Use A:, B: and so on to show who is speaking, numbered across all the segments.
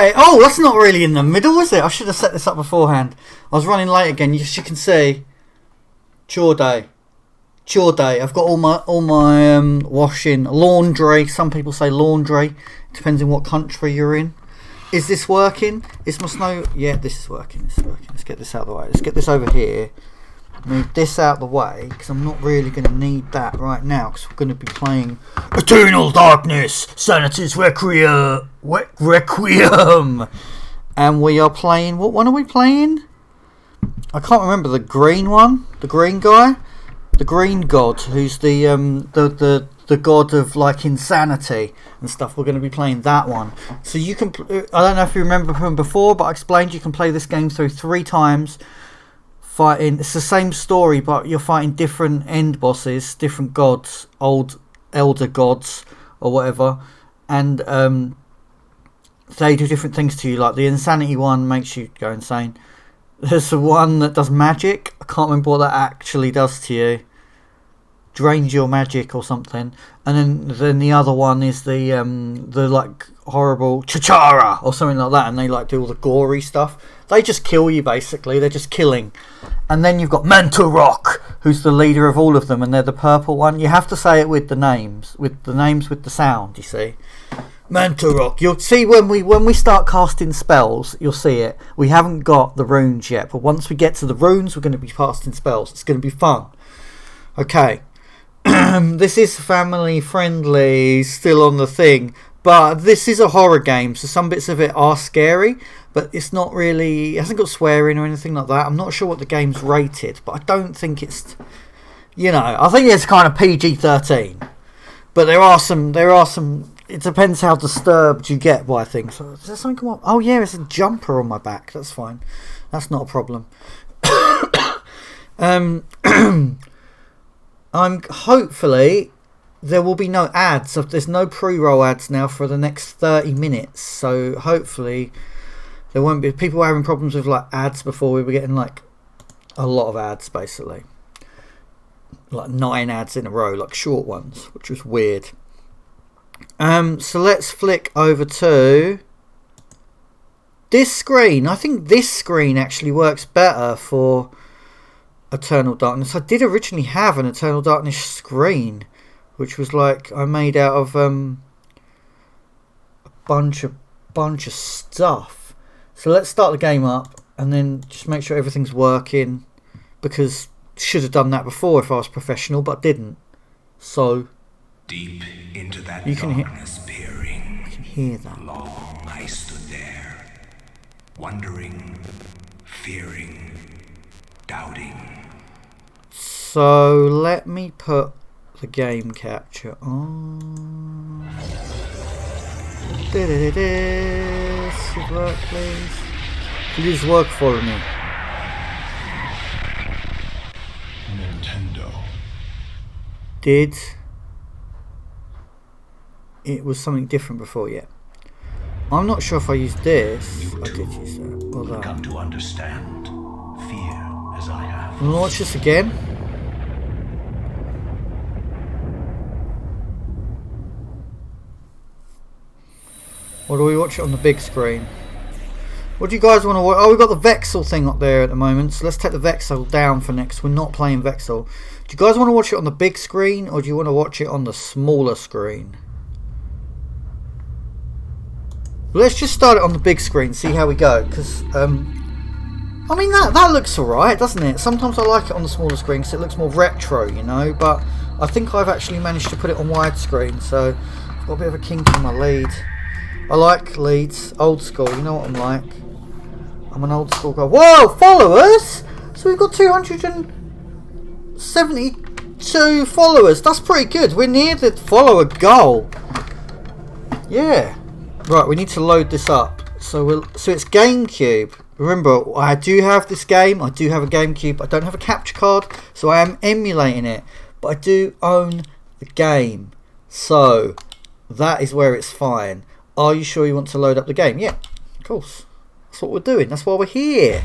A: Okay. Oh, that's not really in the middle, is it? I should have set this up beforehand. I was running late again. As you can see, chore day. I've got all my washing, laundry. Some people say laundry. Depends on what country you're in. Is this working? Is my snow? Yeah, this is working. Let's get this out of the way. Let's get this over here. Move this out of the way because I'm not really going to need that right now because we're going to be playing Eternal Darkness, Sanity's Requiem, and we are playing. What one are we playing? I can't remember the green one. The green guy. The green god, who's the god of like insanity and stuff. We're going to be playing that one. So you can. I don't know if you remember from before, but I explained you can play this game through 3 times. Fighting. It's the same story, but you're fighting different end bosses, different gods, old elder gods or whatever, and they do different things to you. Like the insanity one makes you go insane. There's the one that does magic. I can't remember what that actually does to you. Drains your magic or something. And then the other one is the like horrible Chachara or something like that, and they like do all the gory stuff. They just kill you basically. They're just killing. And then you've got Mantorok, who's the leader of all of them, and they're the purple one. You have to say it with the names with the sound. You see. Mantorok. You'll see when we start casting spells, you'll see it. We haven't got the runes yet, but once we get to the runes, we're going to be casting spells. It's going to be fun. Okay. This is family friendly, still on the thing, but this is a horror game, so some bits of it are scary, but it's not really, it hasn't got swearing or anything like that. I'm not sure what the game's rated, but I don't think it's, I think it's kind of PG-13, but there are some, it depends how disturbed you get by things. So, is there something come up? Oh yeah, it's a jumper on my back. That's fine. That's not a problem. Hopefully there will be no ads. There's no pre-roll ads now for the next 30 minutes. So hopefully there won't be. People were having problems with like ads before. We were getting like a lot of ads basically. Like 9 ads in a row, like short ones, which was weird. So let's flick over to this screen. I think this screen actually works better for Eternal Darkness. I did originally have an Eternal Darkness screen, which was like I made out of a bunch of stuff. So let's start the game up and then just make sure everything's working, because should have done that before if I was professional, but didn't. So
B: deep into that
A: you can
B: darkness peering.
A: I can hear that.
B: Long I stood there, wondering, fearing, doubting.
A: So let me put the game capture on. Should work, please. Please work for me.
B: Nintendo.
A: Did it was something different before yet? I'm not sure if I used this.
B: You
A: I did use that. Well done.
B: come to understand fear as I have.
A: We'll watch this again. Or do we watch it on the big screen? What do you guys want to watch? Oh, we've got the Vexel thing up there at the moment, so let's take the Vexel down for next. We're not playing Vexel. Do you guys want to watch it on the big screen, or do you want to watch it on the smaller screen? Let's just start it on the big screen, see how we go, because I mean that looks alright, doesn't it? Sometimes I like it on the smaller screen because it looks more retro, but I think I've actually managed to put it on widescreen, so I've got a bit of a kink in my lead. I like leads, old school, you know what I'm like. I'm an old school guy. Whoa, followers! So we've got 272 followers. That's pretty good. We're near the follower goal. Yeah. Right, we need to load this up. So it's GameCube. Remember, I do have this game. I do have a GameCube. I don't have a capture card, so I am emulating it. But I do own the game. So that is where it's fine. Are you sure you want to load up the game? Yeah, of course. That's what we're doing. That's why we're here.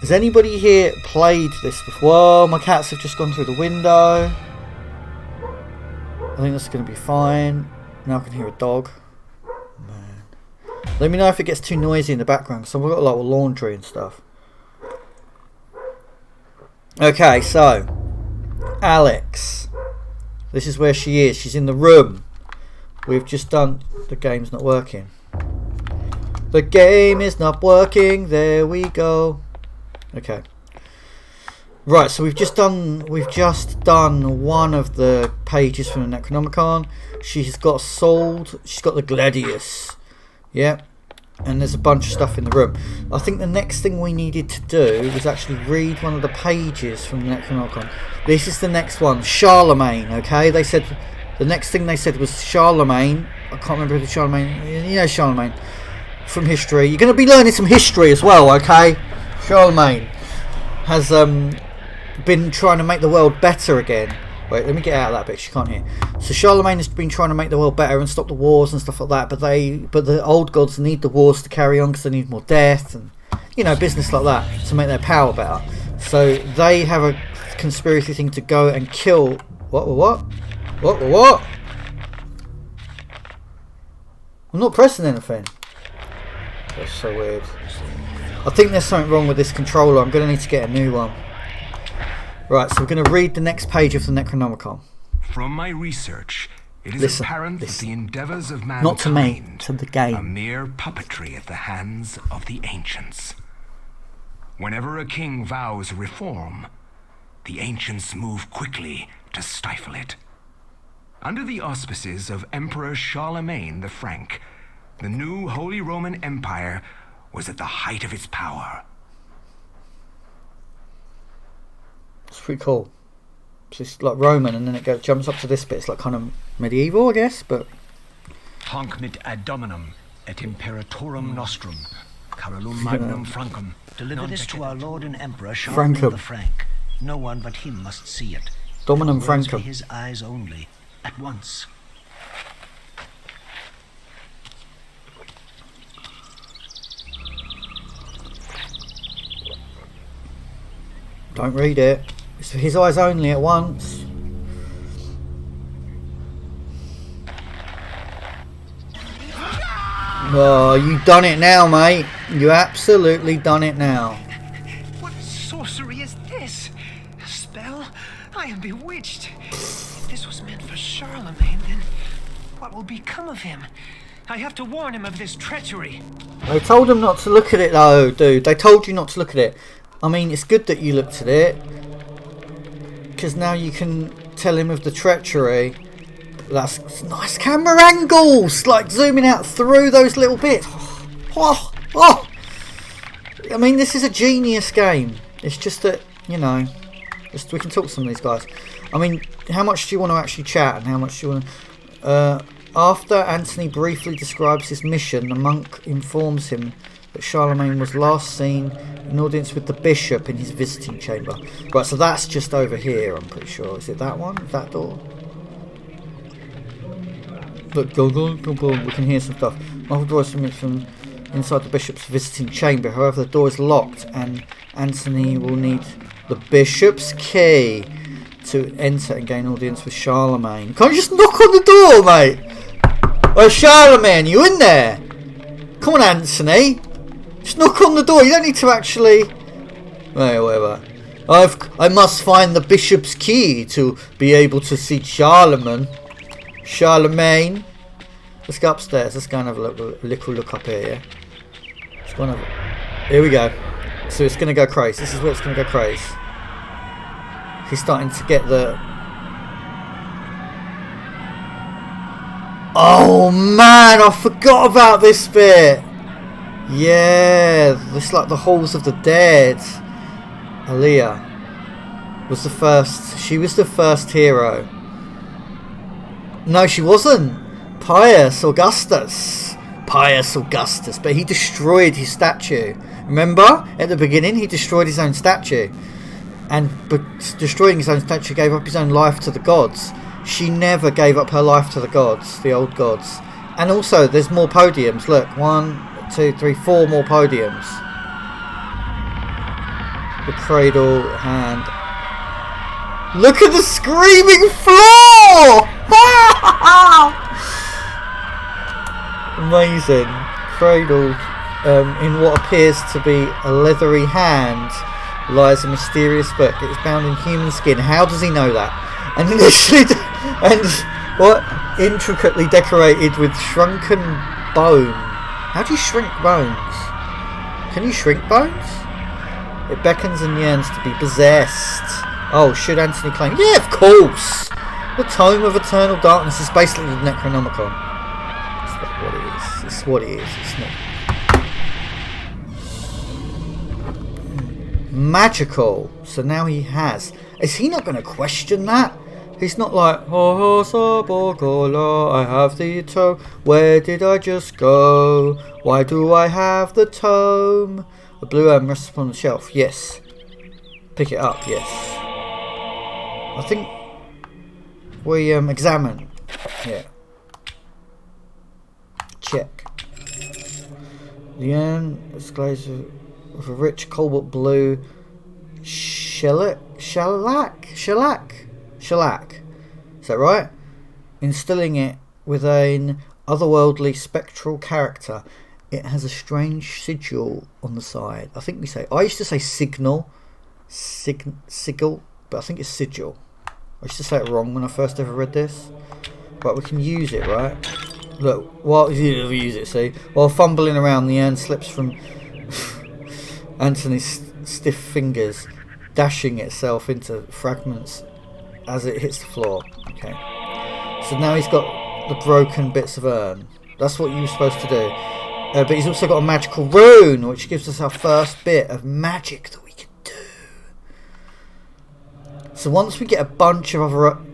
A: Has anybody here played this before? Whoa, my cats have just gone through the window. I think that's going to be fine. Now I can hear a dog. Man. Let me know if it gets too noisy in the background, because I've got a lot of laundry and stuff. Okay, so Alex, this is where she is. She's in the room. We've just done. The game's not working. The game is not working. There we go. Okay. Right, so we've just done one of the pages from the Necronomicon. She's got a sword. She's got the Gladius. Yep. And there's a bunch of stuff in the room. I think the next thing we needed to do was actually read one of the pages from the Necronomicon. This is the next one. Charlemagne, okay? They said the next thing they said was Charlemagne. I can't remember who Charlemagne. You know Charlemagne from history. You're going to be learning some history as well, okay? Charlemagne has been trying to make the world better again. Wait, let me get out of that bit. She can't hear. So Charlemagne has been trying to make the world better and stop the wars and stuff like that. But the old gods need the wars to carry on because they need more death and, you know, business like that to make their power better. So they have a conspiracy thing to go and kill. What? I'm not pressing anything. That's so weird. I think there's something wrong with this controller. I'm going to need to get a new one. Right, so we're going to read the next page of the Necronomicon.
B: From my research, it is apparent that the endeavors of mankind
A: not to me, to the game,
B: are mere puppetry at the hands of the ancients. Whenever a king vows reform, the ancients move quickly to stifle it. Under the auspices of Emperor Charlemagne the Frank, the new Holy Roman Empire was at the height of its power.
A: It's pretty cool. It's just like Roman, and then it jumps up to this bit. It's like kind of medieval, I guess, but...
C: Hanc mit ad dominum et imperatorum nostrum, Carolum magnum Francum.
D: Deliver this to our Lord and Emperor Charlemagne the Frank. No one but him must see it.
A: Dominum Francum.
D: His eyes only, at once.
A: Don't read it. It's for his eyes only at once. Oh, you done it now, mate. You absolutely done it now.
E: What sorcery is this? A spell? I am bewitched. If this was meant for Charlemagne, then what will become of him? I have to warn him of this treachery.
A: They told him not to look at it though, dude. They told you not to look at it. I mean, it's good that you looked at it, because now you can tell him of the treachery. That's nice camera angles, like zooming out through those little bits. Oh. I mean, this is a genius game. It's just that, you know, we can talk to some of these guys. I mean, how much do you want to actually chat, and how much do you want to... After Antony briefly describes his mission, the monk informs him that Charlemagne was last seen in audience with the bishop in his visiting chamber. Right, so that's just over here, I'm pretty sure. Is it that one? That door? Look, go, we can hear some stuff. Multiple doors from inside the bishop's visiting chamber. However, the door is locked, and Antony will need the bishop's key to enter and gain audience with Charlemagne. Can't you just knock on the door, mate? Oh, Charlemagne, you in there? Come on, Antony. Just knock on the door. You don't need to actually... Wait, whatever. I must find the bishop's key to be able to see Charlemagne. Let's go upstairs. Let's go and have a little look up here, yeah? Let's go and have... Here we go. So it's going to go crazy. This is where it's going to go crazy. He's starting to get the... Oh man, I forgot about this bit. Yeah, it's like the halls of the dead. Aaliyah was the first. She was the first hero. No, she wasn't. Pius Augustus, but he destroyed his statue. Remember, at the beginning, he destroyed his own statue, and destroying his own statue gave up his own life to the gods. She never gave up her life to the gods, the old gods. And also, there's more podiums. Look, 1, 2, 3, 4 more podiums. The cradle hand. Look at the screaming floor! Amazing. cradled in what appears to be a leathery hand lies a mysterious book. It is bound in human skin. How does he know that? And initially, and what? Intricately decorated with shrunken bone. How do you shrink bones? Can you shrink bones? It beckons and yearns to be possessed. Oh, should Anthony claim? Yeah, of course! The Tome of Eternal Darkness is basically the Necronomicon. It's not what it is. It's what it is. It's not. Magical. So now he has. Is he not going to question that? He's not like, oh, Sabogola, I have the tome. Where did I just go? Why do I have the tome? The blue urn rests upon the shelf. Yes. Pick it up. Yes. I think we examine. Yeah. Check. The urn is glazed with a rich cobalt blue shellac. Is that right? Instilling it with an otherworldly spectral character. It has a strange sigil on the side. I think we say. I used to say sigil, but I think it's sigil. I used to say it wrong when I first ever read this. But we can use it, right? Look, while you use it, see, while fumbling around, the urn slips from Anthony's stiff fingers, dashing itself into fragments as it hits the floor. Okay. So now he's got the broken bits of urn. That's what you were supposed to do. But he's also got a magical rune, which gives us our first bit of magic that we can do. So once we get a bunch of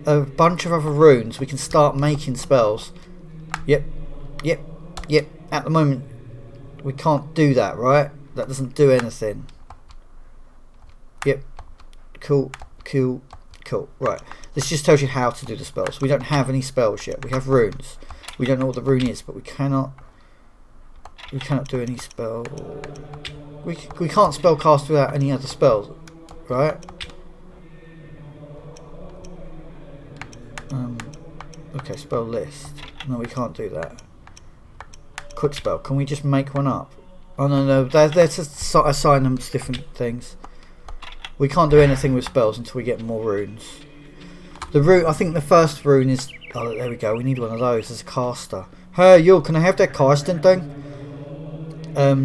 A: other runes, we can start making spells. Yep. At the moment, we can't do that, right? That doesn't do anything. Yep. Cool. Right. This just tells you how to do the spells. We don't have any spells yet. We have runes. We don't know what the rune is, but we cannot do any spell. We can't spell cast without any other spells, right? Okay, spell list. No, we can't do that. Quick spell. Can we just make one up? Oh no, they're to assign them to different things. We can't do anything with spells until we get more runes. The rune, I think the first rune is. Oh, there we go. We need one of those as a caster. Hey, yo, can I have that casting thing?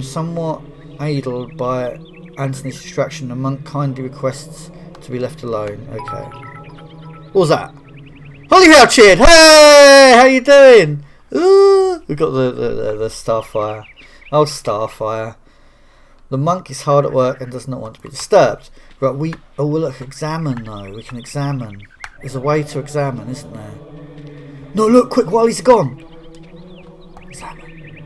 A: Somewhat aided by Anthony's distraction, the monk kindly requests to be left alone. Okay. What was that? Holy hell, Chid! Hey, how you doing? Ooh, we got the Starfire. Oh, Starfire. The monk is hard at work and does not want to be disturbed. Right, look, examine though. We can examine. There's a way to examine, isn't there? No, look, quick, while he's gone. Examine.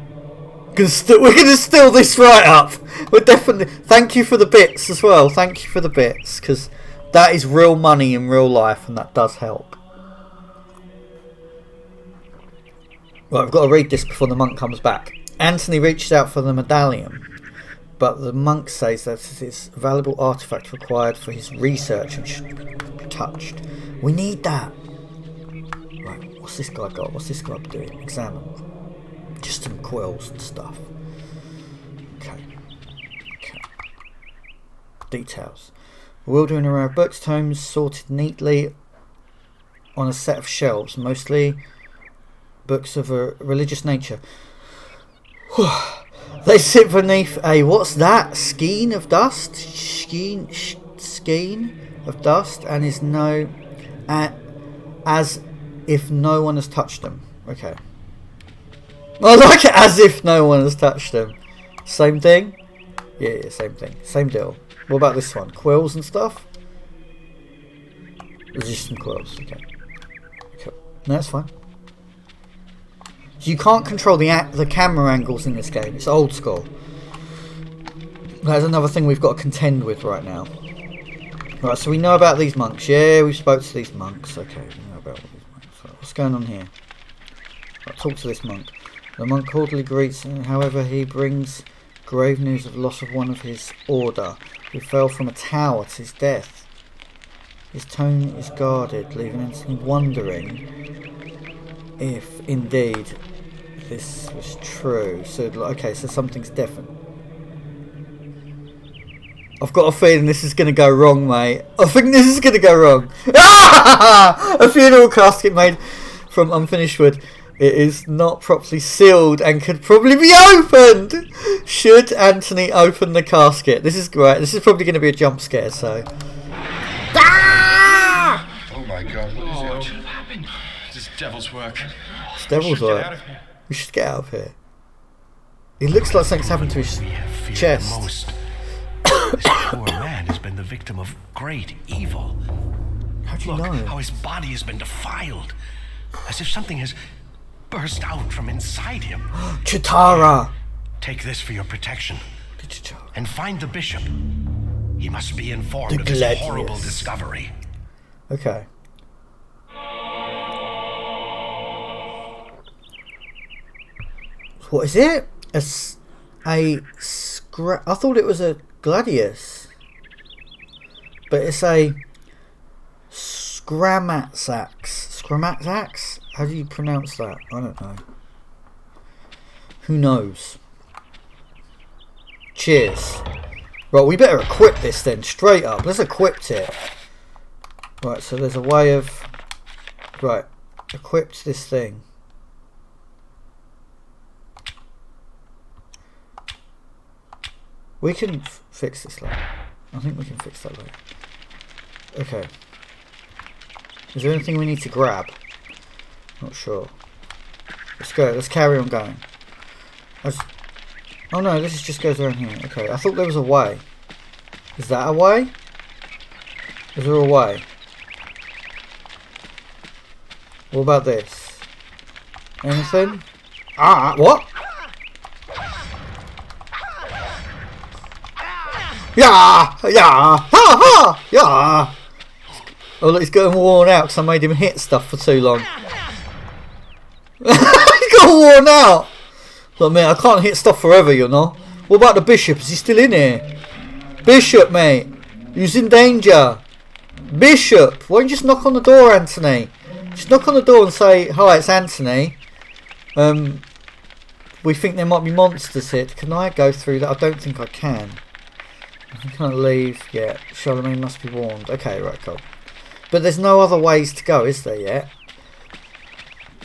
A: We're gonna steal this right up. We're definitely. Thank you for the bits as well. Thank you for the bits, because that is real money in real life, and that does help. Right, I've got to read this before the monk comes back. Anthony reaches out for the medallion, but the monk says that it's a valuable artifact required for his research and should be touched. We need that. Right, what's this guy got? What's this guy doing? Examine. Just some quills and stuff. Okay. Details. Bewildering array of books, tomes sorted neatly on a set of shelves, mostly books of a religious nature. They sit beneath a, what's that? Skein of dust? Skein of dust, and is as if no one has touched them. Okay. I like it, as if no one has touched them. Same thing? Yeah, same thing. Same deal. What about this one? Quills and stuff? There's just some quills. Okay. Cool. No, that's fine. You can't control the camera angles in this game. It's old school. That's another thing we've got to contend with right now. Right, so we know about these monks. Yeah, we spoke to these monks. Okay, we know about all these monks. Right, what's going on here? Right, talk to this monk. The monk cordially greets him. However, he brings grave news of the loss of one of his order, who fell from a tower to his death. His tone is guarded, leaving Anthony wondering if, indeed, this was true. So, okay, so something's different. I've got a feeling this is going to go wrong, mate. I think this is going to go wrong. A funeral casket made from unfinished wood. It is not properly sealed and could probably be opened. Should Anthony open the casket? This is great. This is probably going to be a jump scare, so...
F: Oh my god, what is it?
C: What happened? This devil's work.
A: It's devil's work. We should get out of here. It looks like something's happened to his chest.
D: Most. This poor man has been the victim of great evil.
A: How do you
D: Look
A: know?
D: how his body has been defiled, as if something has burst out from inside him.
A: Chitara!
D: Take this for your protection,
A: Chitara.
D: and find the bishop. He must be informed
A: The
D: of this
A: Gladius.
D: horrible discovery.
A: Okay. What is it? I thought it was a Gladius. But it's a Scramatzax. Scramatzax? How do you pronounce that? I don't know. Who knows? Cheers. Right, we better equip this then, straight up. Let's equip it. Right, so there's a way of... Right, equipped this thing. We can fix this later. I think we can fix that later. Okay. Is there anything we need to grab? Not sure. Let's go. Let's carry on going. Oh no, this just goes around here. Okay, I thought there was a way. Is that a way? Is there a way? What about this? Anything? Ah, what? Yeah, yeah, ha ha, yeah. Oh look, he's getting worn out because I made him hit stuff for too long. He's got worn out. Look, mate, I can't hit stuff forever, you know. What about the bishop? Is he still in here? Bishop, mate, he's in danger. Bishop, why don't you just knock on the door, Anthony? Just knock on the door and say, hi, it's Anthony. We think there might be monsters here. Can I go through that? I don't think I can. I can't leave yet. Charlemagne must be warned. Okay, right, cool. But there's no other ways to go, is there yet?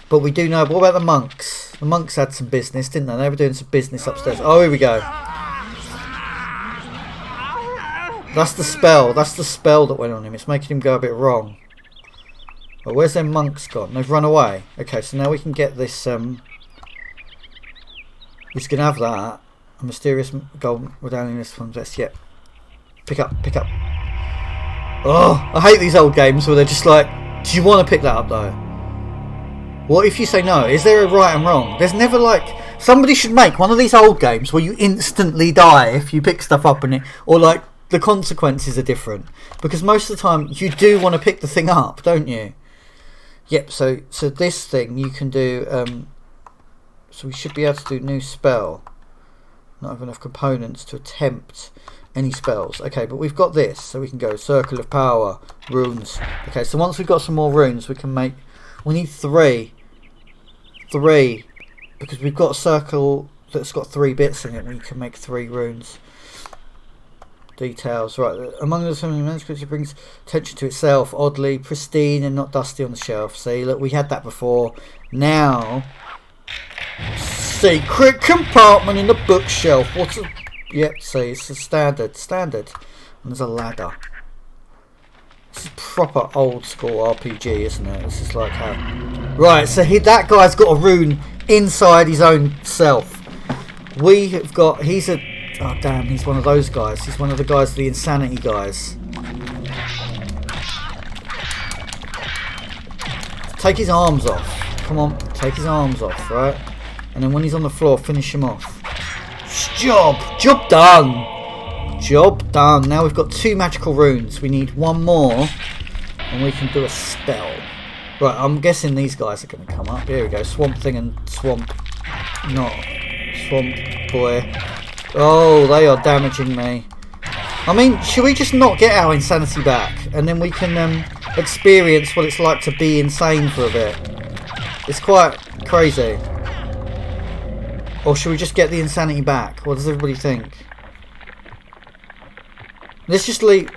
A: But we do know. What about the monks? The monks had some business, didn't they? They were doing some business upstairs. Oh, here we go. That's the spell. That's the spell that went on him. It's making him go a bit wrong. Oh, where's their monks gone? They've run away. Okay, so now we can get this. He's gonna have that. A mysterious gold medallion. This one's best. Yep. Pick up. Pick up. Oh, I hate these old games where they're just like, do you want to pick that up though? What if you say no? Is there a right and wrong? There's never like... Somebody should make one of these old games where you instantly die if you pick stuff up in it. Or like the consequences are different. Because most of the time you do want to pick the thing up, don't you? Yep, so this thing you can do... so we should be able to do new spell. Not have enough components to attempt any spells. Okay, but we've got this. So we can go Circle of Power, runes. Okay, so once we've got some more runes we can make... We need 3. 3, because we've got a circle that's got 3 bits in it. We can make 3 runes. Details, right? Among the so many manuscripts, it brings attention to itself. Oddly pristine and not dusty on the shelf. See, look, we had that before. Now, secret compartment in the bookshelf. What's a? Yep, see, it's a standard. And there's a ladder. This is proper old school RPG, isn't it? This is like how... Right, so that guy's got a rune inside his own self. We have got... He's a... Oh, damn, he's one of those guys. He's one of the guys, the insanity guys. Take his arms off. Come on, take his arms off, right? And then when he's on the floor, finish him off. Job done. Job done. Now we've got 2 magical runes. We need 1 more and we can do a spell. Right, I'm guessing these guys are going to come up. Here we go. Swamp Thing and Swamp... Not... Swamp Boy. Oh, they are damaging me. I mean, should we just not get our insanity back? And then we can experience what it's like to be insane for a bit. It's quite crazy. Or should we just get the insanity back? What does everybody think? Let's just leave...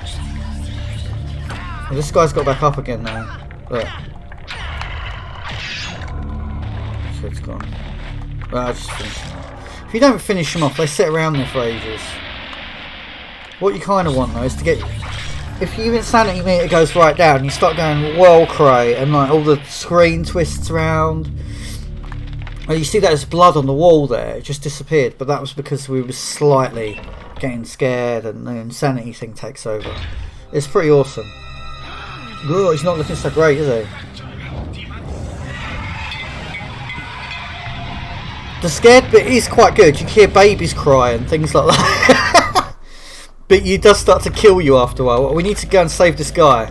A: Well, this guy's got back up again now. Look. So it's gone. Well, I'll just finish him off. If you don't finish them off, they sit around there for ages. What you kind of want though is to get... If your insanity meter goes right down, you start going well cray and like all the screen twists around. And you see that there's blood on the wall there, it just disappeared, but that was because we were slightly getting scared and the insanity thing takes over. It's pretty awesome. Ooh, he's not looking so great, is he? The scared bit is quite good. You hear babies cry and things like that. But he does start to kill you after a while. We need to go and save this guy.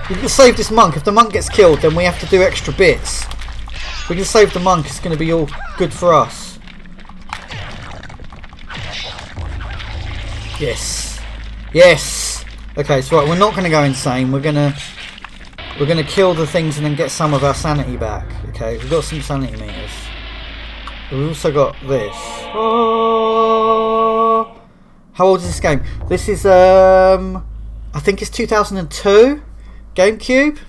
A: We can save this monk. If the monk gets killed, then we have to do extra bits. If we can save the monk, it's going to be all good for us. Yes. Yes. Okay, so right, we're not going to go insane. We're going to kill the things and then get some of our sanity back. Okay, we've got some sanity meters. We've also got this. Oh. How old is this game? This is I think it's 2002 GameCube.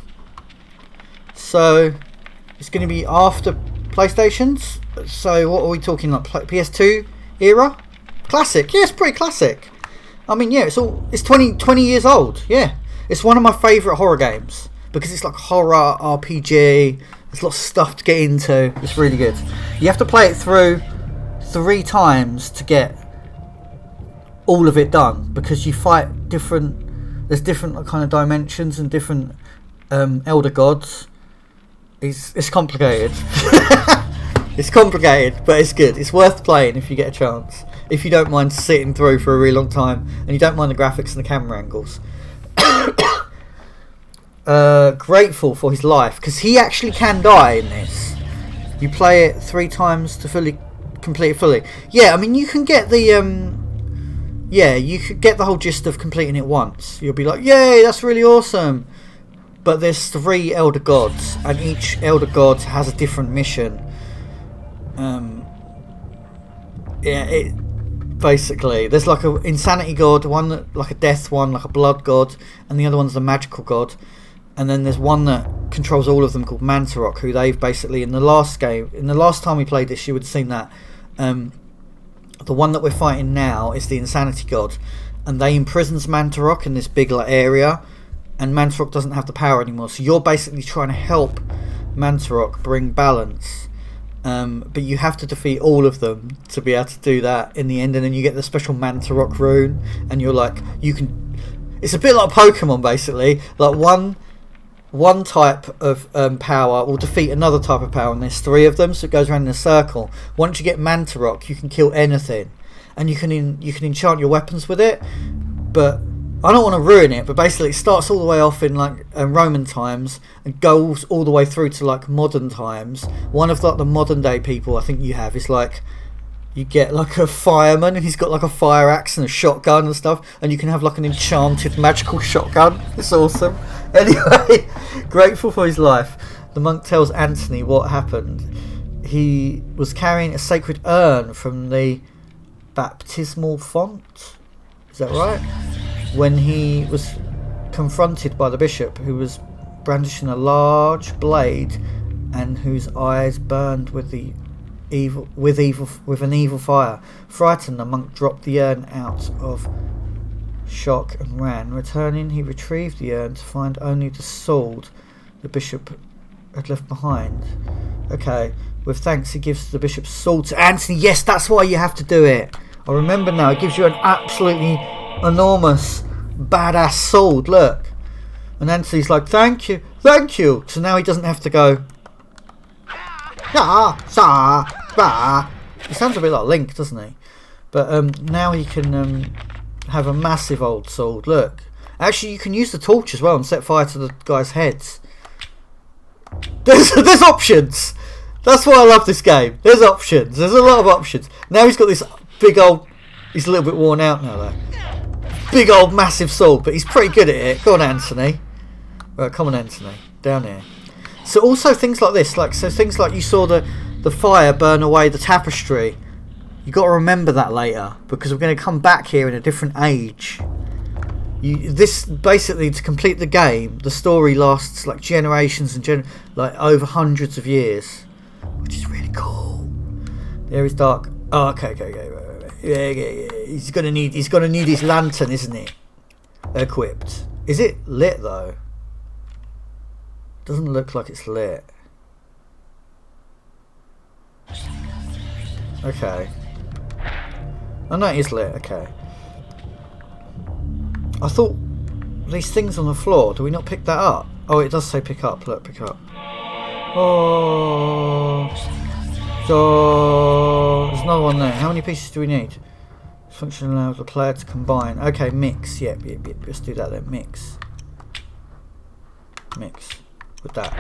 A: So it's going to be after PlayStations. So what are we talking, like PS2 era? Classic. Yeah, it's pretty classic. I mean, yeah, it's 20 years old. Yeah, it's one of my favourite horror games because it's like horror RPG. There's lots of stuff to get into. It's really good. You have to play it through 3 times to get all of it done because you fight different. There's different kind of dimensions and different elder gods. It's complicated. It's complicated, but it's good. It's worth playing if you get a chance. If you don't mind sitting through for a really long time and you don't mind the graphics and the camera angles. Grateful for his life because he actually can die in this. You play it 3 times to complete it fully. Yeah, I mean you can get the yeah, you could get the whole gist of completing it once. You'll be like, yay, that's really awesome. But there's 3 elder gods, and each elder god has a different mission. Yeah, basically there's like a insanity god, one that, like a death one, like a blood god, and the other one's the magical god. And then there's one that controls all of them called Mantarok, who they've basically in the last time we played this, you would have seen that. The one that we're fighting now is the Insanity God, and they imprisons Mantarok in this big area, and Mantarok doesn't have the power anymore. So you're basically trying to help Mantarok bring balance, but you have to defeat all of them to be able to do that in the end. And then you get the special Mantarok rune, and you're like, you can. It's a bit like Pokemon, basically. Like one type of power will defeat another type of power, and there's 3 of them, so it goes around in a circle. Once you get Mantarok, you can kill anything, and you can enchant your weapons with it. But I don't want to ruin it, but basically it starts all the way off in like Roman times and goes all the way through to like modern times. One of like the modern day people I think you have is like, you get like a fireman and he's got like a fire axe and a shotgun and stuff, and you can have like an enchanted magical shotgun. It's awesome. Anyway, grateful for his life. The monk tells Anthony what happened. He was carrying a sacred urn from the baptismal font. Is that right? When he was confronted by the bishop, who was brandishing a large blade and whose eyes burned with an evil fire. Frightened, the monk dropped the urn out of shock and ran. Returning, he retrieved the urn to find only the sword the bishop had left behind. Okay, with thanks he gives the bishop's sword to Anthony. Yes, that's why you have to do it. I remember now. It gives you an absolutely enormous badass sword. Look, and Anthony's like, thank you. So now he doesn't have to go. He sounds a bit like Link, doesn't he? But now he can have a massive old sword. Look, actually you can use the torch as well and set fire to the guys' heads. There's options. That's why I love this game. There's options. There's a lot of options. Now he's got this big old. He's a little bit worn out now though. Big old massive sword, but he's pretty good at it. Go on, Anthony. Right, come on, Anthony. Down here. So also things like this, things like you saw the fire burn away the tapestry. You got to remember that later, because we're going to come back here in a different age. This basically, to complete the game, the story lasts like generations and like over hundreds of years, which is really cool. The area is dark. Oh, okay. Right. Yeah. He's gonna need his lantern, isn't he? Equipped. Is it lit though? Doesn't look like it's lit. Okay. Oh no, it is lit. Okay. I thought these things on the floor, do we not pick that up? Oh, it does say pick up. Look, pick up. Oh. So there's another one there. How many pieces do we need? Function allows the player to combine. Okay, mix. Yep. Let's do that then. Mix with that.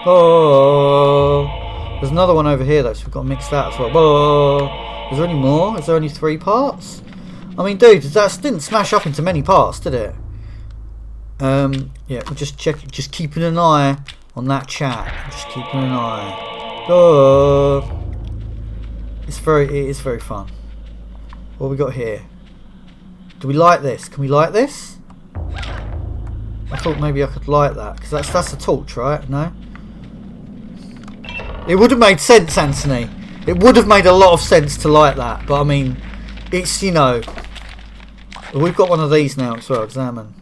A: Oh. There's another one over here though, so we've got to mix that as well. Oh. Is there any more? Is there only 3 parts? I mean, dude, that didn't smash up into many parts, did it? Yeah, we're just keeping an eye on that chat. Just keeping an eye. Oh, it is very fun. What we got here? Do we light this? Can we light this? I thought maybe I could light that, because that's a torch, right? No. It would have made sense, Anthony. It would have made a lot of sense to light that, but I mean, it's, you know, we've got one of these now as well. Examine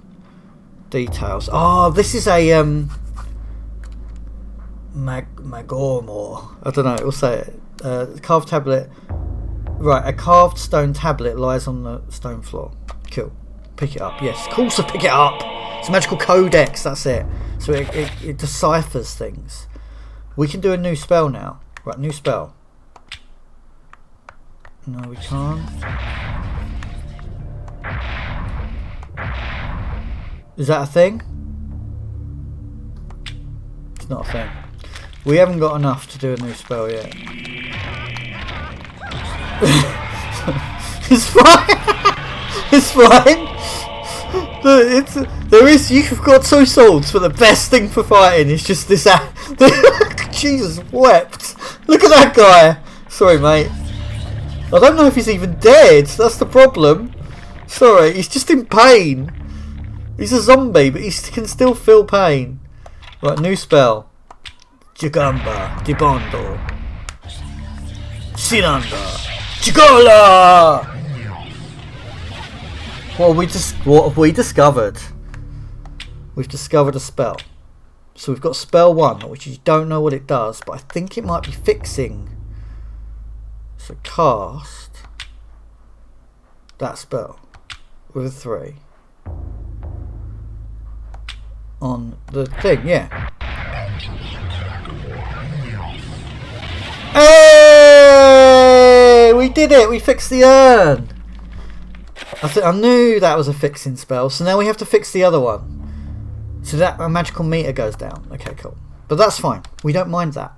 A: details. Oh, this is a Magormor. I don't know. We'll say it. Carved tablet. Right, a carved stone tablet lies on the stone floor. Cool. Pick it up. Yes, of course I pick it up. It's a magical codex. That's it. So it deciphers things. We can do a new spell now. Right, new spell. No, we can't. Is that a thing? It's not a thing. We haven't got enough to do a new spell yet. It's fine. It's fine. You've got 2 swords, but the best thing for fighting is just this. Jesus wept. Look at that guy. Sorry, mate. I don't know if he's even dead. That's the problem. Sorry, he's just in pain. He's a zombie, but he can still feel pain. Right, new spell. Jagamba, Dibondo, Sinanda, Chigola. What have we discovered? We've discovered a spell. So we've got spell 1, which you don't know what it does, but I think it might be fixing. So cast that spell with a 3 on the thing, yeah. Hey! We did it! We fixed the urn! I knew that was a fixing spell, so now we have to fix the other one. So that magical meter goes down. Okay, cool. But that's fine. We don't mind that.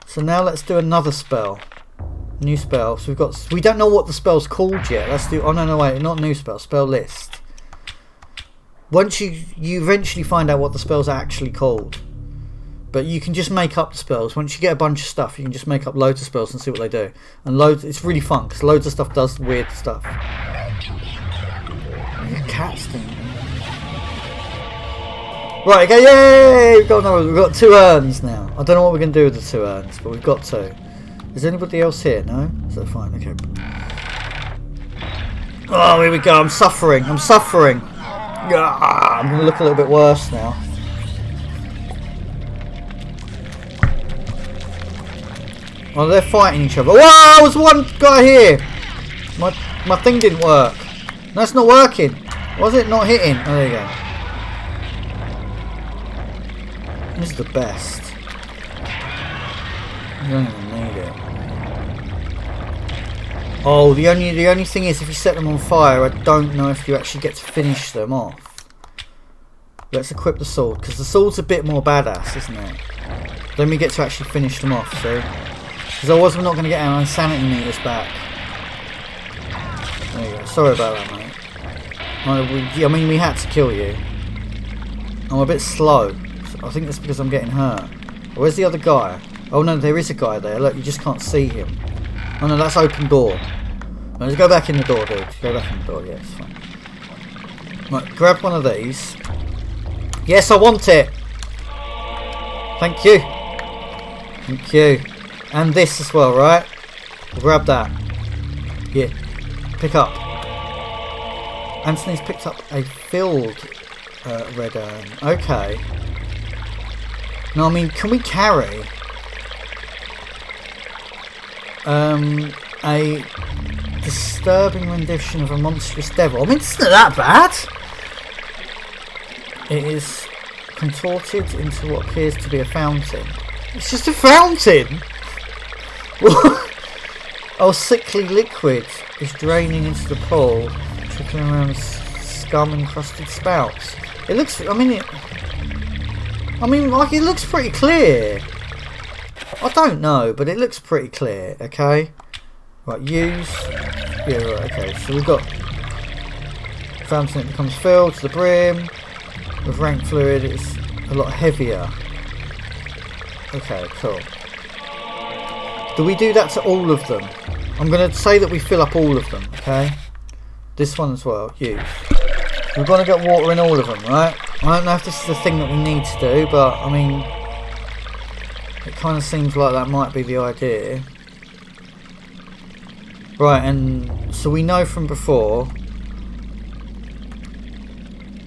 A: So now let's do another spell. New spell. So we don't know what the spell's called yet. Let's do. Oh no, wait, not new spell. Spell list. Once you eventually find out what the spell's actually called, but you can just make up the spells. Once you get a bunch of stuff, you can just make up loads of spells and see what they do. And it's really fun because loads of stuff does weird stuff. Cats thing. Right, okay, yay! We've got 2 urns now. I don't know what we're gonna do with the 2 urns, but we've got 2. Is anybody else here? No? Is that fine? Okay. Oh, here we go. I'm suffering. I'm going to look a little bit worse now. Oh, they're fighting each other. Wow, there's one guy here. My thing didn't work. No, it's not working. Was it not hitting? Oh, there you go. This is the best. You don't even need it. Oh, the only thing is, if you set them on fire, I don't know if you actually get to finish them off. Let's equip the sword, because the sword's a bit more badass, isn't it? Then we get to actually finish them off, see? Because otherwise we're not going to get our insanity meters back. There you go. Sorry about that, mate. I mean, we had to kill you. I'm a bit slow, so I think that's because I'm getting hurt. Where's the other guy? Oh no, there is a guy there. Look, you just can't see him. Oh no, that's open door. No, let's go back in the door, dude. Go back in the door, yeah, it's fine. Right, grab one of these. Yes, I want it! Thank you. Thank you. And this as well, right? We'll grab that. Yeah. Pick up. Anthony's picked up a filled red urn. Okay. No, I mean, can we carry a disturbing rendition of a monstrous devil? I mean, it's not that bad. It is contorted into what appears to be a fountain. It's just a fountain! Oh, sickly liquid is draining into the pool, trickling around scum encrusted spouts. It looks, like it looks pretty clear. I don't know, but it looks pretty clear, okay? Right, use. Yeah, right, okay. So we've got fountain that becomes filled to the brim. With rank fluid, it's a lot heavier. Okay, cool. Do we do that to all of them? I'm going to say that we fill up all of them, okay? This one as well, use. We're going to get water in all of them, right? I don't know if this is the thing that we need to do, but, I mean, it kind of seems like that might be the idea. Right, and so we know from before,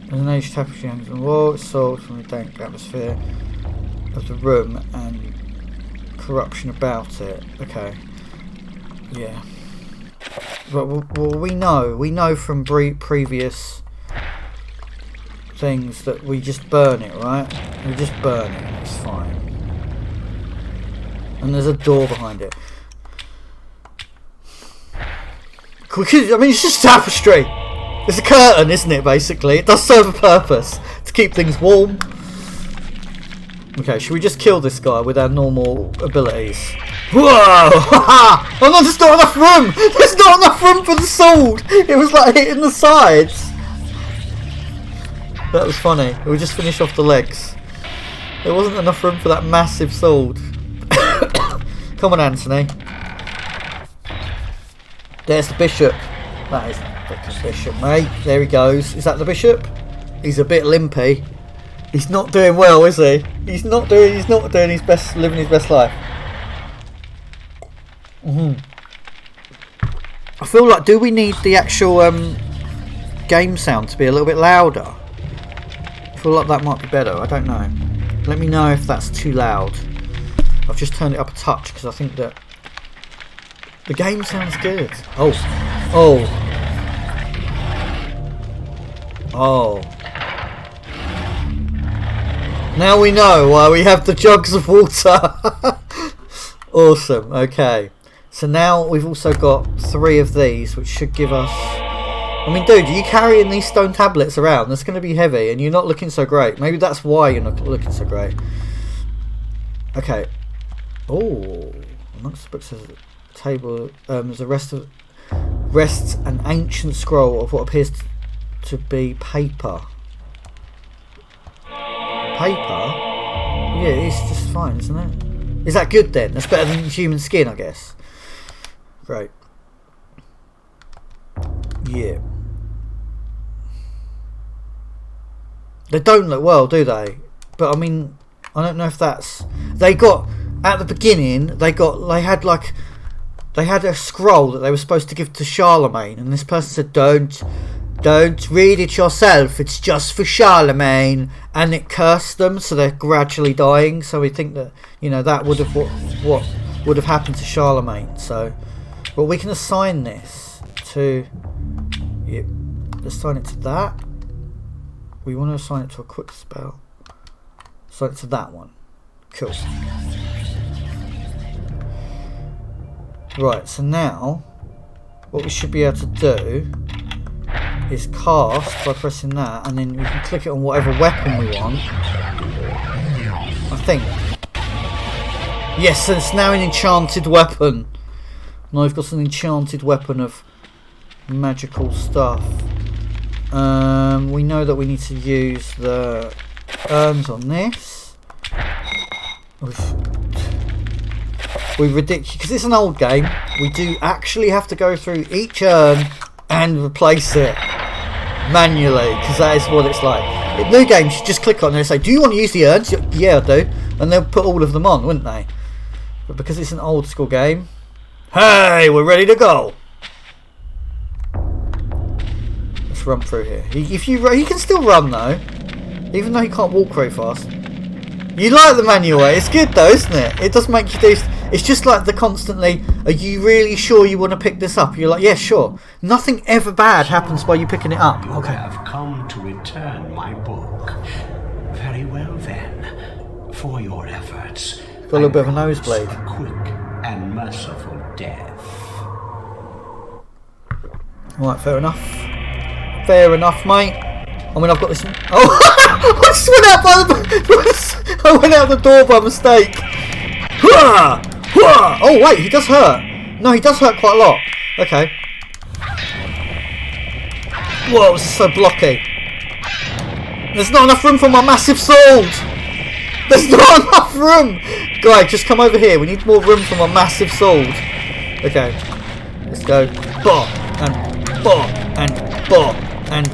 A: there's an aged tapestry hangs on the wall, it's sold from the dank atmosphere of the room and corruption about it. Okay. Yeah. But well, we know from previous things that we just burn it, right? We just burn it and it's fine. And there's a door behind it. I mean, it's just tapestry. It's a curtain, isn't it, basically? It does serve a purpose to keep things warm. Okay, should we just kill this guy with our normal abilities? Whoa! Oh no, there's not enough room! There's not enough room for the sword! It was like hitting the sides. That was funny. We'll just finish off the legs. There wasn't enough room for that massive sword. Come on, Anthony. There's the bishop. That is the freaking bishop, mate. There he goes. Is that the bishop? He's a bit limpy. He's not doing well, is he? He's not doing his best, living his best life. I feel like, do we need the actual game sound to be a little bit louder? I feel like that might be better. I don't know. Let me know if that's too loud. I've just turned it up a touch because I think that the game sounds good. Oh. Now we know why we have the jugs of water. Awesome. Okay. So now we've also got 3 of these, which should give us... I mean, dude, you carrying these stone tablets around, that's going to be heavy, and you're not looking so great. Maybe that's why you're not looking so great. Okay. Oh. Amongst the books there's a table. There's a rests an ancient scroll of what appears to be paper. Paper? Yeah, it's just fine, isn't it? Is that good then? That's better than human skin, I guess. Great. Yeah. They don't look well, do they? But I mean, I don't know if that's... They got... At the beginning, they had a scroll that they were supposed to give to Charlemagne, and this person said, Don't read it yourself, it's just for Charlemagne, and it cursed them, so they're gradually dying. So we think that, you know, that would have what would have happened to Charlemagne. So, but we can assign this to, yeah, assign it to that. We want to assign it to a quick spell. Assign it to that one. Cool. Right, so now what we should be able to do is cast by pressing that, and then we can click it on whatever weapon we want. I think. Yes, so it's now an enchanted weapon. Now we've got an enchanted weapon of magical stuff. We know that we need to use the urns on this. We ridiculous because it's an old game. We do actually have to go through each urn and replace it manually because that is what it's like. In new games, you just click on it and say, "Do you want to use the urns?" Yeah, I do, and they'll put all of them on, wouldn't they? But because it's an old school game, hey, we're ready to go. Let's run through here. He can still run though, even though he can't walk very fast. You like the manual way? It's good though, isn't it? It does make you do. It's just like the constantly. Are you really sure you want to pick this up? You're like, yeah, sure. Nothing ever bad happens while you're picking it up. Okay.
G: Have come to return my book. Very well then. For your efforts,
A: Got a little bit of a nosebleed.
G: a quick and merciful death.
A: Alright, fair enough. Fair enough, mate. I mean, I've got this. Oh, I just went out I went out the door by mistake. Oh wait, he does hurt. No, he does hurt quite a lot. Okay. Whoa, this is so blocky. There's not enough room for my massive sword. There's not enough room. Guy, just come over here. We need more room for my massive sword. Okay. Let's go. Bah and bah and bah and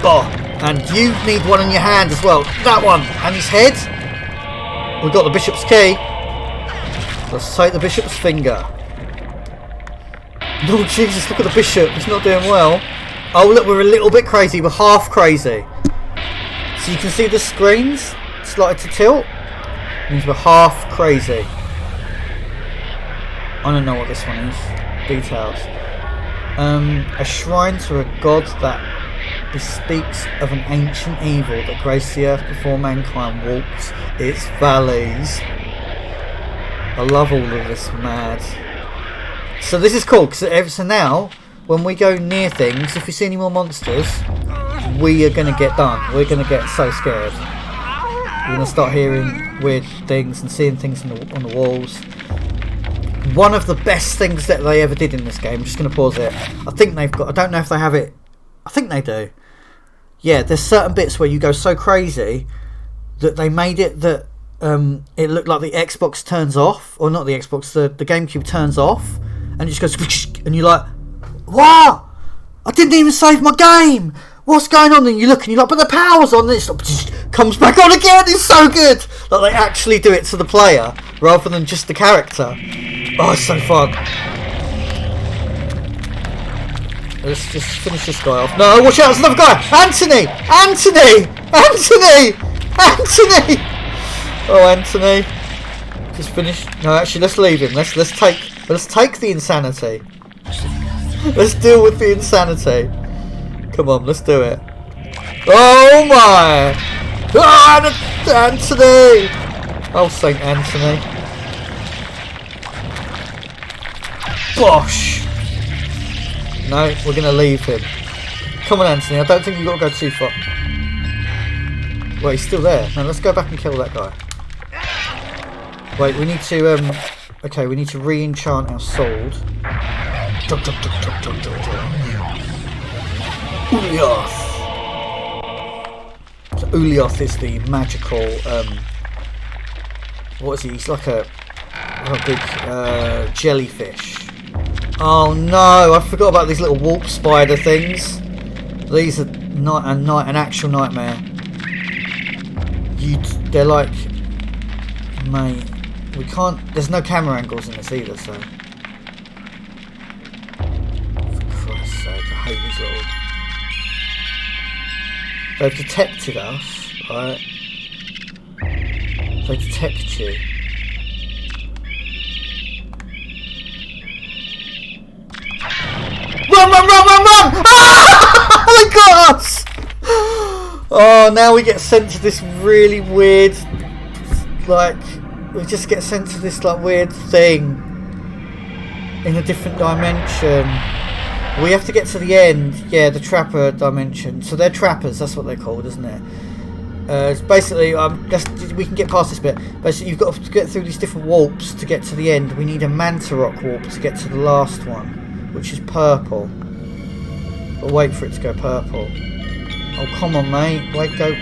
A: bah. And you need one in your hand as well. That one. And his head. We've got the bishop's key. Let's take the bishop's finger. Oh Jesus, look at the bishop. He's not doing well. Oh look, we're a little bit crazy. We're half crazy. So you can see the screens started to tilt. It means we're half crazy. I don't know what this one is. Details. A shrine to a god that bespeaks of an ancient evil that graced the earth before mankind walked its valleys. I love all of this mad. So this is cool because so now when we go near things, if we see any more monsters, we are going to get done. We're going to get so scared. We're going to start hearing weird things and seeing things on the walls. One of the best things that they ever did in this game, I'm just going to pause it. I think they've got, I don't know if they have it. I think they do. Yeah, there's certain bits where you go so crazy that they made it that it looked like the Xbox turns off, or not the Xbox, the GameCube turns off, and it just goes, and you're like, what? I didn't even save my game. What's going on? And you look and you're like, but the power's on. And it comes back on again. It's so good. Like they actually do it to the player rather than just the character. Oh, it's so fun. Let's just finish this guy off. No, watch out, there's another guy! Anthony! Anthony! Anthony! Anthony! Oh, Anthony. Just finish. No, actually, let's leave him. Let's take the insanity. Let's deal with the insanity. Come on, let's do it. Oh my! Ah, Anthony! Oh, Saint Anthony. Bosh! No, we're going to leave him. Come on, Anthony. I don't think you've got to go too far. Wait, he's still there. No, let's go back and kill that guy. Wait, we need to... okay, we need to re-enchant our sword. Ulyaoth. So Ulyaoth is the magical... what is he? He's like a big jellyfish. Oh no, I forgot about these little warp spider things. These are an actual nightmare. They're like, mate, we can't, there's no camera angles in this either, so. For Christ's sake, I hate these little. They've detected us, right? They detect you. Run! Ah! They got us! Oh, now we get sent to this really weird, like, we just get sent to this like weird thing in a different dimension. We have to get to the end. Yeah, the trapper dimension. So they're trappers, that's what they're called, isn't it? It's basically, we can get past this bit. Basically, you've got to get through these different warps to get to the end. We need a Manta Rock warp to get to the last one, which is purple. But wait for it to go purple. Oh, come on, mate. Wait, go.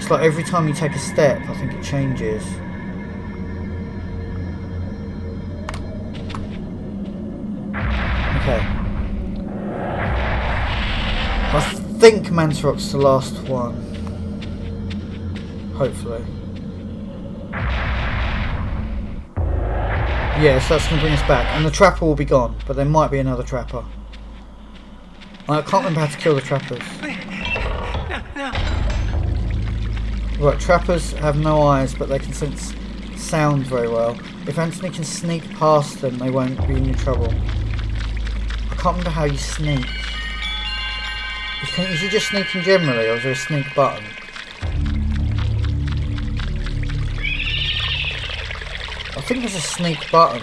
A: It's like every time you take a step, I think it changes. Okay. I think Mantarok's the last one. Hopefully. Yeah, so that's going to bring us back. And the trapper will be gone, but there might be another trapper. I can't remember how to kill the trappers. Right, trappers have no eyes, but they can sense sound very well. If Anthony can sneak past them, they won't be in any trouble. I can't remember how you sneak. Is he just sneaking generally, or is there a sneak button? I think there's a sneak button.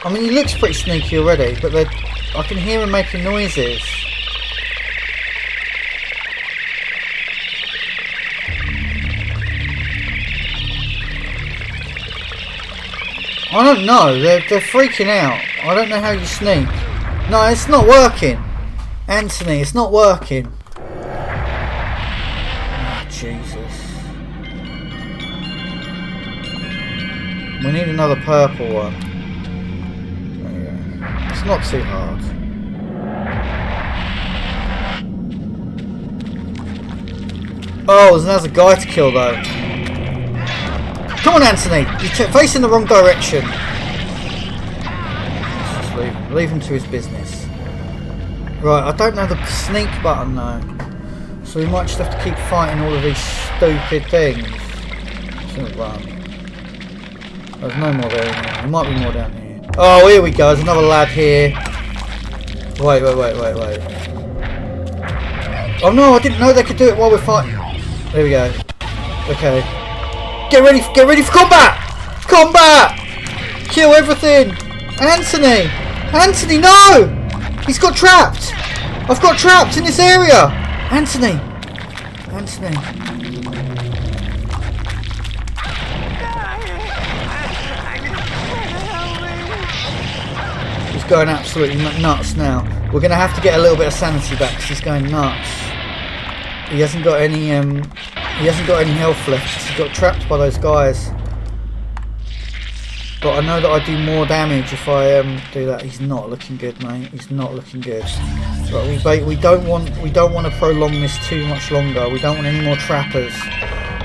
A: I mean, he looks pretty sneaky already, but I can hear him making noises. I don't know, they're freaking out. I don't know how you sneak. No, it's not working. Anthony, it's not working. Oh, Jesus. We need another purple one. There you go. It's not too hard. Oh, there's a guy to kill though. Come on, Anthony! You're facing the wrong direction. Let's just leave him to his business. Right, I don't know the sneak button though. So we might just have to keep fighting all of these stupid things. Let's run. There's no more there anymore. There might be more down here. Oh, here we go. There's another lad here. Wait. Oh no, I didn't know they could do it while we're fighting. There we go. Okay. Get ready for combat! Combat! Kill everything! Anthony! Anthony, no! He's got trapped! I've got trapped in this area! Anthony! Anthony. He's going absolutely nuts now. We're going to have to get a little bit of sanity back because he's going nuts. He hasn't got any health left. He got trapped by those guys. But I know that I do more damage if I do that. He's not looking good, mate. He's not looking good. But we don't want to prolong this too much longer. We don't want any more trappers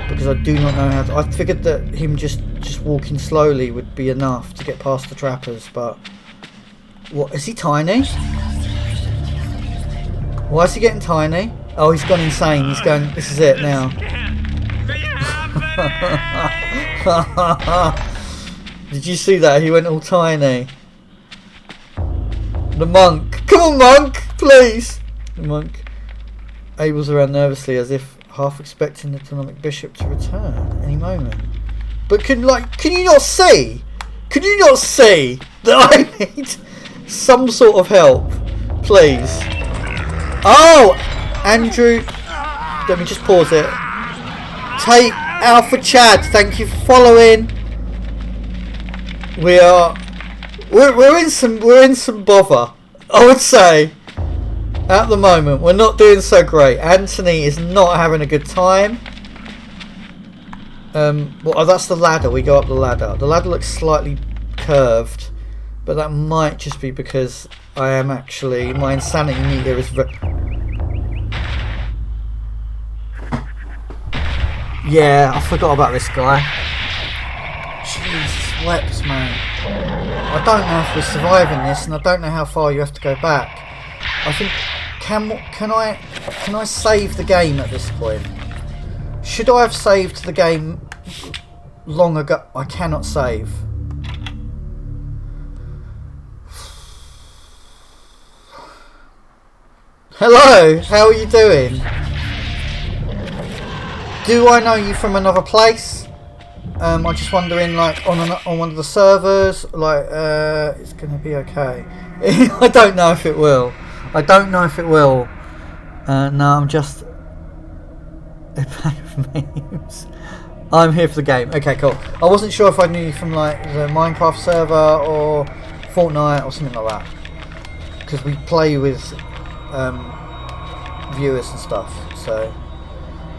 A: because I do not know how to. I figured that him just walking slowly would be enough to get past the trappers. But what is he tiny? Why is he getting tiny? Oh, he's gone insane. He's going. This is it now. Did you see that? He went all tiny. The monk. Come on, monk, please. The monk ables around nervously as if half expecting the Autonomic Bishop to return any moment. But can you not see? Can you not see that I need some sort of help, please? Oh, Andrew. Let me just pause it. Take Alpha Chad, thank you for following. We're in some bother, I would say. At the moment, we're not doing so great. Anthony is not having a good time. Well, that's the ladder. We go up the ladder. The ladder looks slightly curved, but that might just be because I am actually my insanity meter is. Yeah, I forgot about this guy. Jesus wept, man. I don't know if we're surviving this, and I don't know how far you have to go back. I think can I save the game at this point? Should I have saved the game long ago? I cannot save. Hello, how are you doing? Do I know you from another place? I'm just wondering, like on one of the servers. Like, it's gonna be okay. I don't know if it will. I don't know if it will. No, I'm just a pack of memes. I'm here for the game. Okay, cool. I wasn't sure if I knew you from like the Minecraft server or Fortnite or something like that, because we play with viewers and stuff. So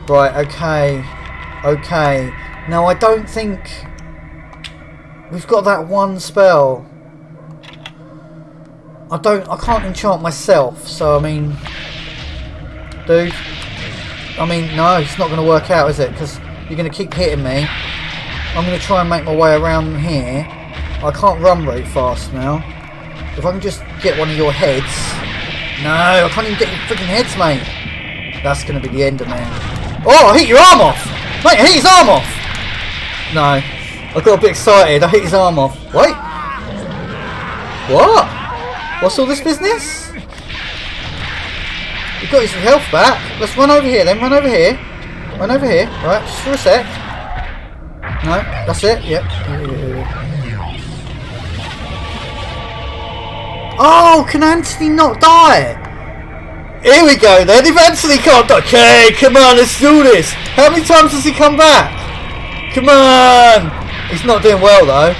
A: Right, okay. Okay. Now I don't think we've got that one spell. I can't enchant myself, so I mean, dude, I mean, no, it's not going to work out, is it? Because you're going to keep hitting me. I'm going to try and make my way around here. I can't run very fast now. If I can just get one of your heads. No, I can't even get your freaking heads, mate. That's going to be the end of me. Oh, I hit your arm off! Mate, I hit his arm off! No, I got a bit excited. I hit his arm off. Wait. What? What's all this business? He got his health back. Let's run over here then. Run over here. Run over here. Right, just for a sec. No, that's it. Yep. Oh, can Anthony not die? Here we go then. If Anthony can't die. Okay, come on, let's do this. How many times does he come back? Come on. He's not doing well though.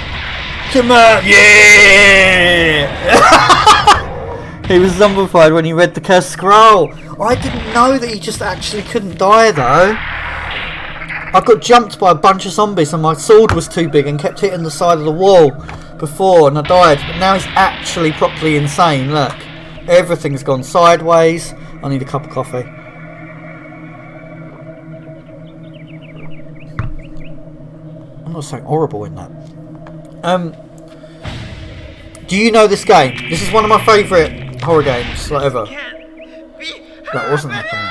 A: Come on. Yeah. He was zombified when he read the cursed scroll. I didn't know that he just actually couldn't die though. I got jumped by a bunch of zombies and my sword was too big and kept hitting the side of the wall before and I died. But now he's actually properly insane. Look, everything's gone sideways. I need a cup of coffee. I'm not saying horrible in that. Do you know this game? This is one of my favourite horror games ever. That wasn't happening.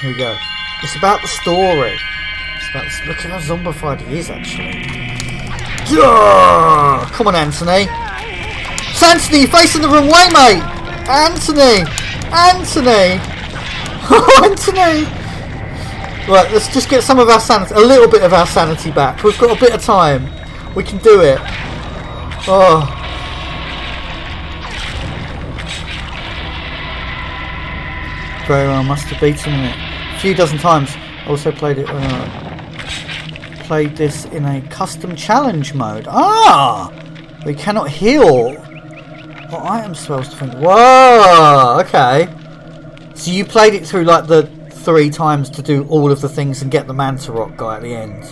A: Here we go. It's about the story. It's about this. Look at how zombified he is, actually. Yeah! Come on, Anthony. It's Anthony, you're facing the wrong way, mate. Anthony. Anthony. Oh, Anthony. Right, let's just get some of our sanity, a little bit of our sanity back. We've got a bit of time. We can do it. Oh. Very well, must have beaten it a few dozen times. Also played it. Played this in a custom challenge mode. Ah, we cannot heal. What item spells to think? Whoa. Okay. So you played it through like the 3 times to do all of the things and get the Manta Rock guy at the end,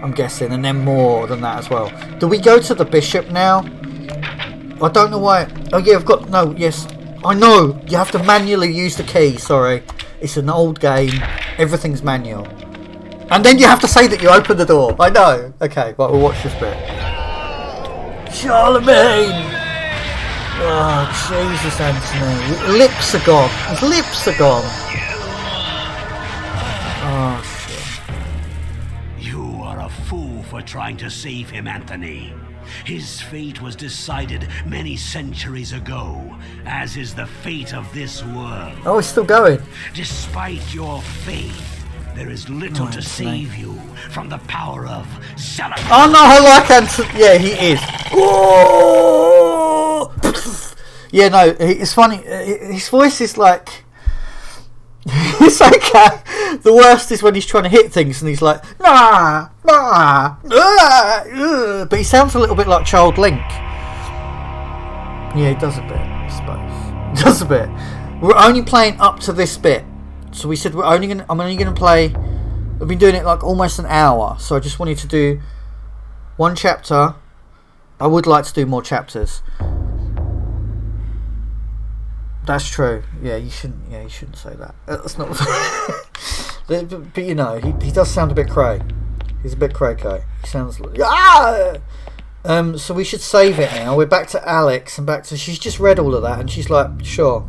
A: I'm guessing, and then more than that as well. Do we go to the bishop now? I don't know why. Oh yeah, I've got no. Yes, I know. You have to manually use the key. Sorry, it's an old game. Everything's manual, and then you have to say that you opened the door. I know. Okay, but we'll watch this bit. Charlemagne. Oh Jesus, Anthony. His lips are gone. His lips are gone. Oh, shit.
G: You are a fool for trying to save him, Anthony. His fate was decided many centuries ago, as is the fate of this world.
A: Oh, it's still going.
G: Despite your faith, there is little to save you from the power of Zalatan.
A: Oh no, I like Anthony. Yeah, he is. Oh! Yeah, no, it's funny. His voice is like... It's okay. The worst is when he's trying to hit things and he's like, nah, nah, but he sounds a little bit like Child Link. Yeah, he does a bit, I suppose. He does a bit. We're only playing up to this bit, so we said I'm only gonna play. We've been doing it like almost an hour, so I just wanted to do 1 chapter. I would like to do more chapters. That's true. Yeah, you shouldn't. Yeah, you shouldn't say that. That's not. but you know, he does sound a bit cray. He's a bit cray-cray. He sounds like So we should save it now. We're back to Alex and back to. She's just read all of that and she's like, sure.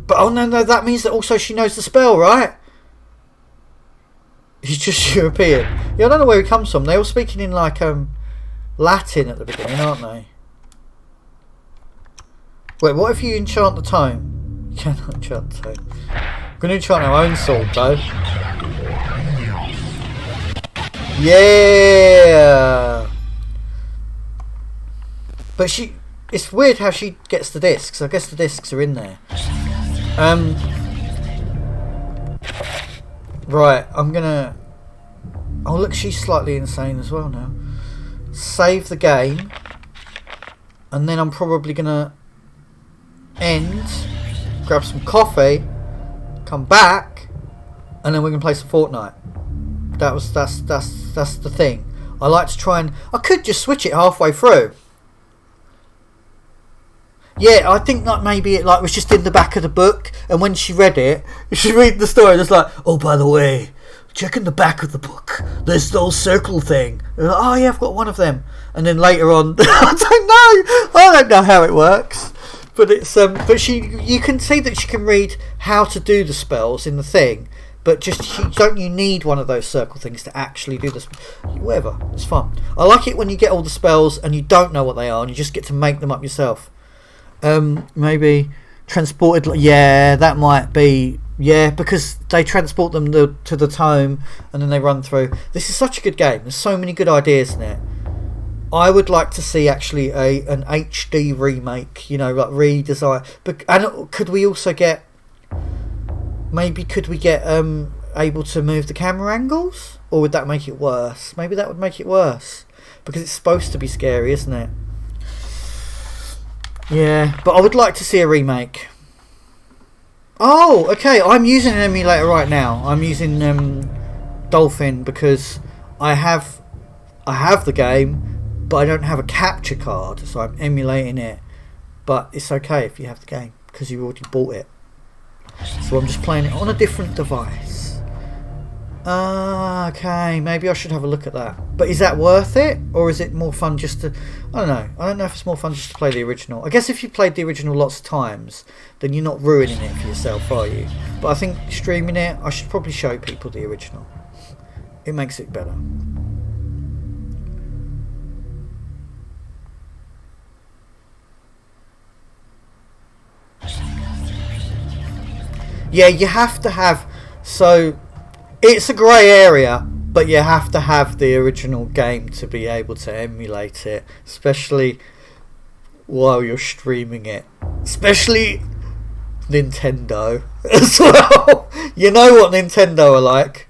A: But oh no, that means that also she knows the spell, right? He's just European. Yeah, I don't know where he comes from. They're all speaking in like Latin at the beginning, aren't they? Wait, what if you enchant the tome? You cannot enchant the tome. I'm going to enchant our own sword, though. Yeah! But it's weird how she gets the discs. I guess the discs are in there. Right, I'm going to... Oh, look, she's slightly insane as well now. Save the game. And then I'm probably going to... end, grab some coffee, come back, and then we can play some Fortnite. That's the thing. I like to try and I could just switch it halfway through. Yeah, I think that maybe it like was just in the back of the book, and when she read it, she read the story. It's like, oh, by the way, check in the back of the book. There's the whole circle thing. And like, oh yeah, I've got one of them. And then later on, I don't know how it works. But it's but you can see that she can read how to do the spells in the thing. But you need one of those circle things to actually do this. Whatever, it's fun. I like it when you get all the spells and you don't know what they are and you just get to make them up yourself. Maybe transported. Yeah, that might be. Yeah, because they transport them to the tome and then they run through. This is such a good game. There's so many good ideas in it. I would like to see actually an HD remake. You know, like redesign. But and could we also get? Maybe could we get able to move the camera angles, or would that make it worse? Maybe that would make it worse because it's supposed to be scary, isn't it? Yeah, but I would like to see a remake. Oh, okay. I'm using an emulator right now. I'm using Dolphin because I have the game, but I don't have a capture card, so I'm emulating it. But it's okay if you have the game because you've already bought it. So I'm just playing it on a different device. Okay, maybe I should have a look at that. But is that worth it? Or is it more fun just to... I don't know. I don't know if it's more fun just to play the original. I guess if you played the original lots of times, then you're not ruining it for yourself, are you? But I think streaming it, I should probably show people the original. It makes it better. Yeah, you have to have... So, it's a grey area, but you have to have the original game to be able to emulate it. Especially while you're streaming it. Especially Nintendo as well. You know what Nintendo are like.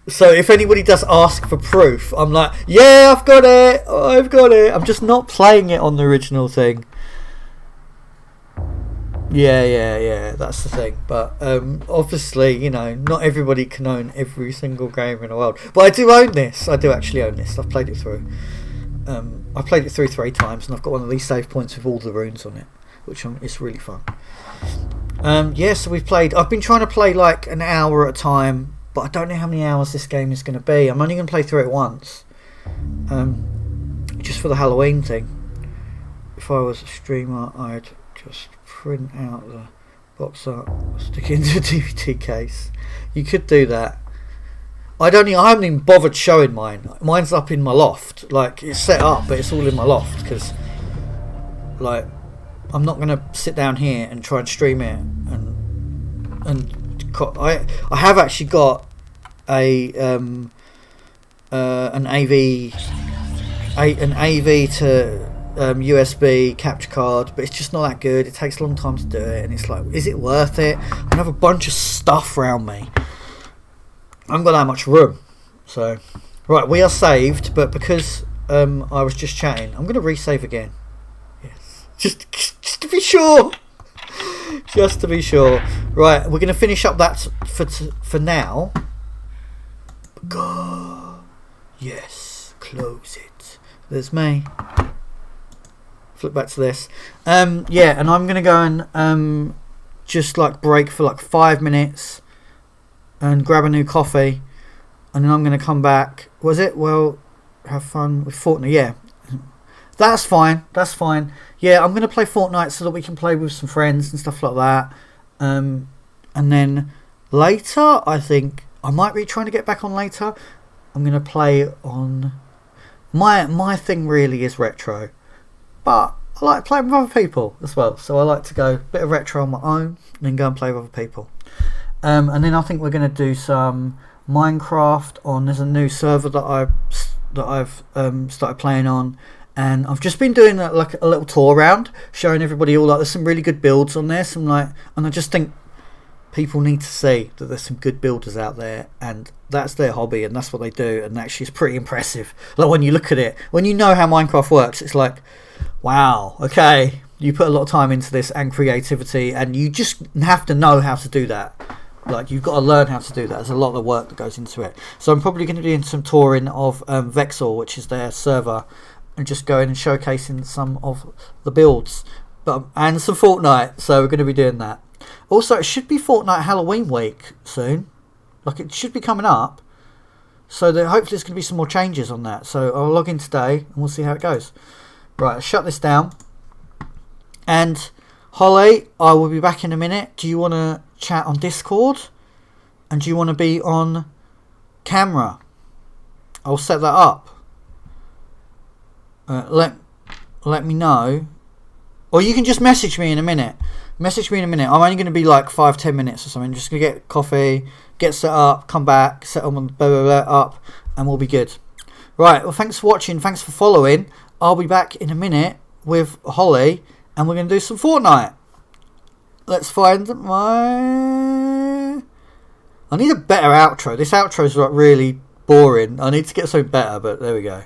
A: So if anybody does ask for proof, I'm like, yeah, I've got it. I'm just not playing it on the original thing. Yeah, that's the thing. But obviously, you know, not everybody can own every single game in the world. But I do own this. I do actually own this. I've played it through. I played it through 3 times, and I've got one of these save points with all the runes on it, which it's really fun. Yeah, so we've played. I've been trying to play like an hour at a time, but I don't know how many hours this game is going to be. I'm only going to play through it once, just for the Halloween thing. If I was a streamer, I'd just print out the box art, stick it into a DVD case. You could do that. I haven't even bothered showing mine. Mine's up in my loft. Like, it's set up, but it's all in my loft because, like, I'm not gonna sit down here and try and stream it. And I have actually got an AV to USB capture card, but it's just not that good. It takes a long time to do it, and it's like, is it worth it? I have a bunch of stuff around me. I haven't got that much room. So, right, we are saved, but because I was just chatting, I'm going to resave again. Yes, just to be sure. Just to be sure. Right, we're going to finish up that for now. Go. Yes, close it. There's me. Flip back to this. Yeah, and I'm gonna go and just like break for like 5 minutes and grab a new coffee, and then I'm gonna come back. Was it? Well, have fun with Fortnite. Yeah, that's fine. That's fine. Yeah, I'm gonna play Fortnite so that we can play with some friends and stuff like that. And then later, I think I might be trying to get back on later. I'm gonna play on my thing. Really is retro. But I like playing with other people as well, so I like to go a bit of retro on my own and then go and play with other people. And then I think we're going to do some Minecraft on. There's a new server that I've started playing on, and I've just been doing like a little tour around, showing everybody all like there's some really good builds on there. And I just think people need to see that there's some good builders out there, and that's their hobby and that's what they do, and actually it's pretty impressive. Like when you look at it, when you know how Minecraft works, it's like, wow, okay, You put a lot of time into this and creativity, and you just have to know how to do that. Like, you've got to learn how to do that. There's a lot of work that goes into it. So I'm probably going to be doing some touring of Vexor, which is their server, and just going and showcasing some of the builds, and some Fortnite. So we're going to be doing that. Also, it should be Fortnite Halloween week soon. Like, it should be coming up. So hopefully there's going to be some more changes on that. So I'll log in today and we'll see how it goes. Right, I'll shut this down. And Holly, I will be back in a minute. Do you want to chat on Discord? And do you want to be on camera? I'll set that up. Let me know. Or you can just message me in a minute. Message me in a minute. I'm only going to be like 5-10 minutes or something. Just going to get coffee, get set up, come back, set up, up, and we'll be good. Right, well, thanks for watching. Thanks for following. I'll be back in a minute with Holly, and we're going to do some Fortnite. Let's find my... I need a better outro. This outro's like really boring. I need to get something better, but there we go.